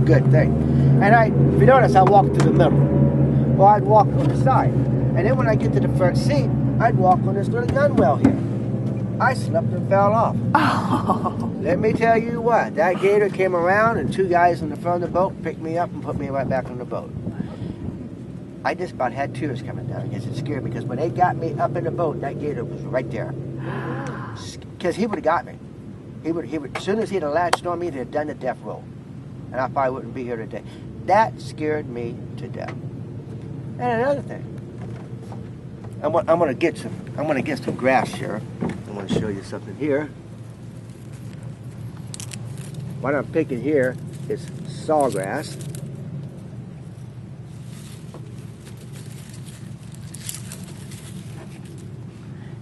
good thing. And if you notice, I walk through the middle. Well, I'd walk on the side. And then when I get to the front seat, I'd walk on this little gunwale here. I slipped and fell off. Oh. Let me tell you what, that gator came around and 2 guys in the front of the boat picked me up and put me right back on the boat. I just about had tears coming down because it scared me, because when they got me up in the boat, that gator was right there. Because he would have got me. He would, as soon as he'd have latched on me, they'd have done the death roll. And I probably wouldn't be here today. That scared me to death. And another thing, I'm gonna get some grass here. I want to show you something here. What I'm picking here is sawgrass.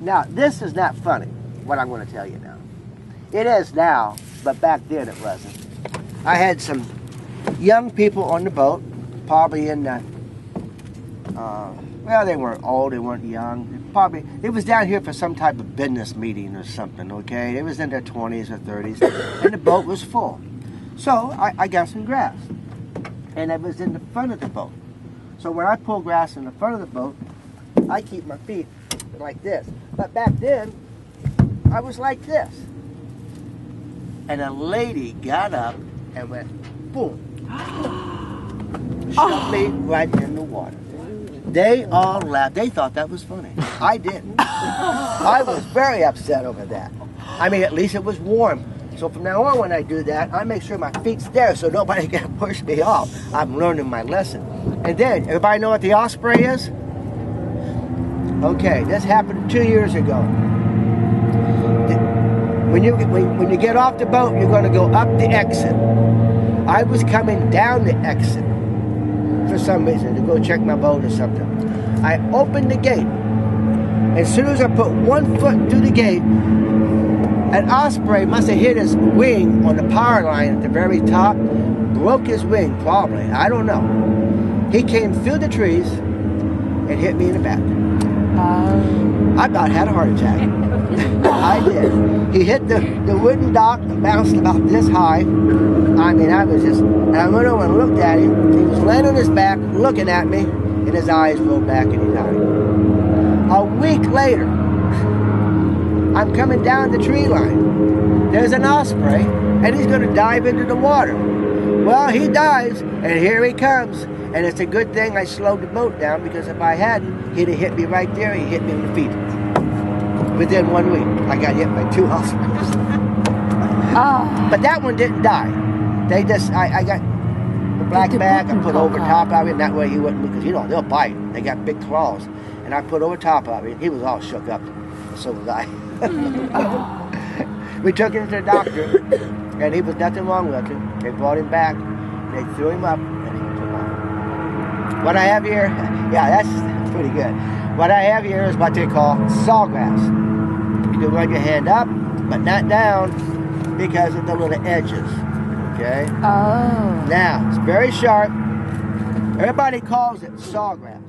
Now, this is not funny, what I'm going to tell you now. It is now, but back then it wasn't. I had some young people on the boat, probably in the, well, they weren't old, they weren't young. It was down here for some type of business meeting or something, okay? It was in their 20s or 30s, and the boat was full. So I got some grass, and it was in the front of the boat. So when I pull grass in the front of the boat, I keep my feet like this. But back then, I was like this. And a lady got up and went, boom, shoved me right in the water. They all laughed. They thought that was funny. I didn't. I was very upset over that. I mean, at least it was warm. So from now on, when I do that, I make sure my feet's there so nobody can push me off. I'm learning my lesson. And then, everybody know what the osprey is? Okay, this happened 2 years ago. When you get off the boat, you're going to go up the exit. I was coming down the exit for some reason to go check my boat or something. I opened the gate. As soon as I put 1 foot through the gate, an osprey must have hit his wing on the power line at the very top, broke his wing probably, I don't know. He came through the trees and hit me in the back. I about had a heart attack. I did. He hit the wooden dock and bounced about this high. I mean, I went over and looked at him. He was laying on his back, looking at me, and his eyes rolled back and he died. A week later, I'm coming down the tree line. There's an osprey, and he's going to dive into the water. Well, he dives, and here he comes. And it's a good thing I slowed the boat down, because if I hadn't, he'd have hit me right there. He hit me in the feet. Within 1 week, I got hit by 2 ospreys. But that one didn't die. They just, I got the black bag, I put over top of it, and that way he wouldn't, because, you know, they'll bite. They got big claws. And I put over top of it. He was all shook up. So was I. We took him to the doctor, and he was nothing wrong with him. They brought him back. They threw him up. What I have here, yeah, that's pretty good. What I have here is what they call sawgrass. You can run your hand up, but not down, because of the little edges, okay? Oh. Now, it's very sharp. Everybody calls it sawgrass.